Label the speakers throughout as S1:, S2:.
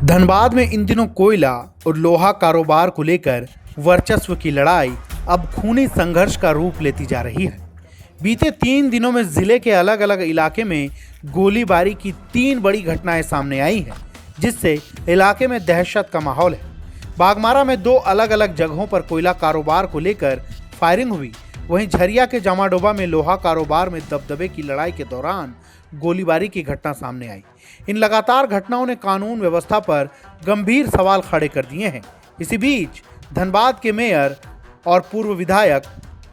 S1: धनबाद में इन दिनों कोयला और लोहा कारोबार को लेकर वर्चस्व की लड़ाई अब खूनी संघर्ष का रूप लेती जा रही है। बीते 3 दिनों में जिले के अलग अलग इलाके में गोलीबारी की 3 बड़ी घटनाएं सामने आई हैं, जिससे इलाके में दहशत का माहौल है। बागमारा में 2 अलग अलग जगहों पर कोयला कारोबार को लेकर फायरिंग हुई। वहीं झरिया के जमाडोबा में लोहा कारोबार में दबदबे की लड़ाई के दौरान गोलीबारी की घटना सामने आई। इन लगातार घटनाओं ने कानून व्यवस्था पर गंभीर सवाल खड़े कर दिए हैं। इसी बीच धनबाद के मेयर और पूर्व विधायक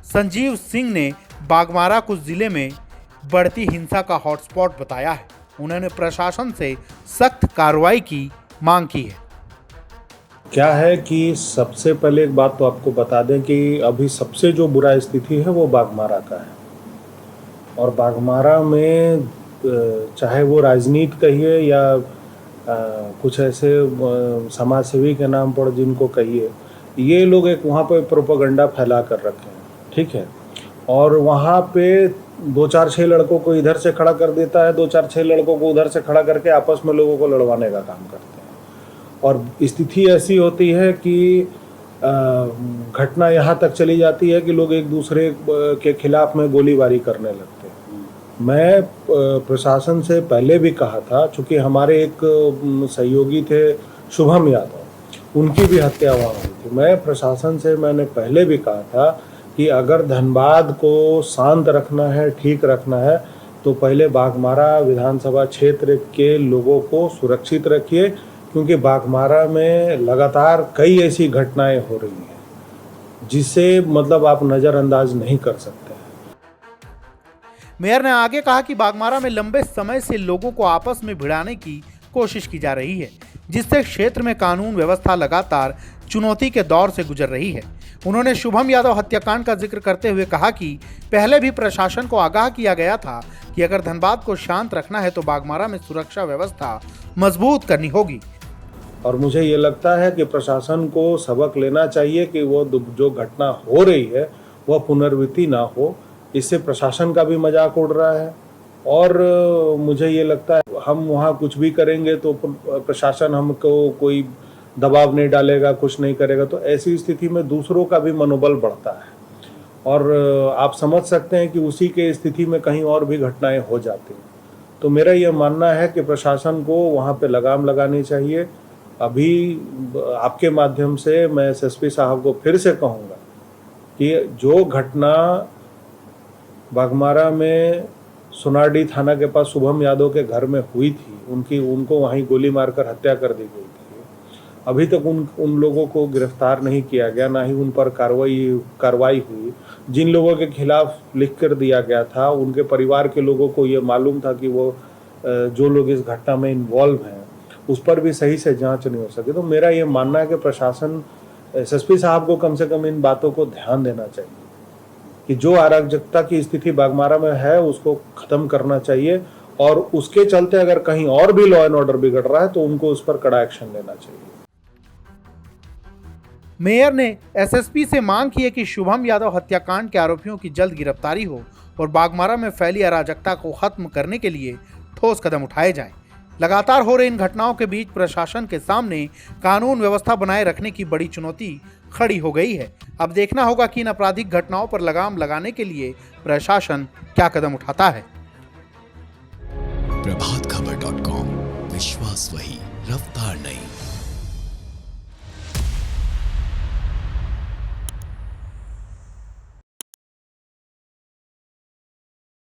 S1: संजीव सिंह ने बागमारा को जिले में बढ़ती हिंसा का हॉटस्पॉट बताया है। उन्होंने प्रशासन से सख्त कार्रवाई की मांग की है।
S2: क्या है कि सबसे पहले एक बात तो आपको बता दें कि अभी सबसे जो बुरा स्थिति है वो बागमारा का है। और बागमारा में चाहे वो राजनीति कहिए या कुछ ऐसे समाजसेवी के नाम पर जिनको कहिए, ये लोग एक वहाँ पे प्रोपेगेंडा फैला कर रखे हैं, ठीक है। और वहाँ पे 2-4-6 लड़कों को इधर से खड़ा कर देता है, 2-4-6 लड़कों को उधर से खड़ा करके आपस में लोगों को लड़वाने का काम करते हैं। और स्थिति ऐसी होती है कि घटना यहाँ तक चली जाती है कि लोग एक दूसरे के खिलाफ में गोलीबारी करने लगते हैं। मैं प्रशासन से पहले भी कहा था, चूँकि हमारे एक सहयोगी थे शुभम यादव, उनकी भी हत्या वहाँ हुई थी। मैं प्रशासन से मैंने पहले भी कहा था कि अगर धनबाद को शांत रखना है, ठीक रखना है, तो पहले बागमारा विधानसभा क्षेत्र के लोगों को सुरक्षित रखिए, क्योंकि बागमारा में लगातार कई ऐसी घटनाएं हो रही हैं जिसे मतलब आप नज़रअंदाज नहीं कर सकते।
S1: मेयर ने आगे कहा कि बागमारा में लंबे समय से लोगों को आपस में भिड़ाने की कोशिश की जा रही है, जिससे क्षेत्र में कानून व्यवस्था लगातार चुनौती के दौर से गुजर रही है। उन्होंने शुभम यादव हत्याकांड का जिक्र करते हुए कहा कि पहले भी प्रशासन को आगाह किया गया था कि अगर धनबाद को शांत रखना है तो बागमारा में सुरक्षा व्यवस्था मजबूत करनी होगी।
S2: और मुझे ये लगता है कि प्रशासन को सबक लेना चाहिए कि वो जो घटना हो रही है वह पुनरावृत्ति ना हो। इससे प्रशासन का भी मजाक उड़ रहा है और मुझे ये लगता है हम वहाँ कुछ भी करेंगे तो प्रशासन हमको कोई दबाव नहीं डालेगा, कुछ नहीं करेगा, तो ऐसी स्थिति में दूसरों का भी मनोबल बढ़ता है और आप समझ सकते हैं कि उसी के स्थिति में कहीं और भी घटनाएं हो जाती हैं। तो मेरा ये मानना है कि प्रशासन को वहाँ पे लगाम लगानी चाहिए। अभी आपके माध्यम से मैं एसएसपी साहब को फिर से कहूँगा कि जो घटना बागमारा में सोनाडी थाना के पास शुभम यादव के घर में हुई थी, उनको वहीं गोली मारकर हत्या कर दी गई थी। अभी तक उन लोगों को गिरफ्तार नहीं किया गया, ना ही उन पर कार्रवाई हुई। जिन लोगों के खिलाफ लिख कर दिया गया था, उनके परिवार के लोगों को ये मालूम था कि वो जो लोग इस घटना में इन्वॉल्व हैं उस पर भी सही से जांच नहीं हो सकी। तो मेरा ये मानना है कि प्रशासन एसएसपी साहब को कम से कम इन बातों को ध्यान देना चाहिए कि जो अराजकता की स्थिति बागमारा में है उसको खत्म करना चाहिए और उसके चलते अगर कहीं और भी लॉ एंड ऑर्डर बिगड़ रहा है तो उनको उस पर कड़ा एक्शन लेना चाहिए।
S1: मेयर ने एसएसपी से मांग की है कि शुभम यादव हत्याकांड के आरोपियों की जल्द गिरफ्तारी हो और बागमारा में फैली अराजकता को खत्म करने के लिए ठोस कदम उठाए जाएं। लगातार हो रही इन घटनाओं के बीच प्रशासन के सामने कानून व्यवस्था बनाए रखने की बड़ी चुनौती खड़ी हो गई है। अब देखना होगा कि इन आपराधिक घटनाओं पर लगाम लगाने के लिए प्रशासन क्या कदम उठाता है।
S3: प्रभातखबर.com, विश्वास वही, रफ्तार नहीं।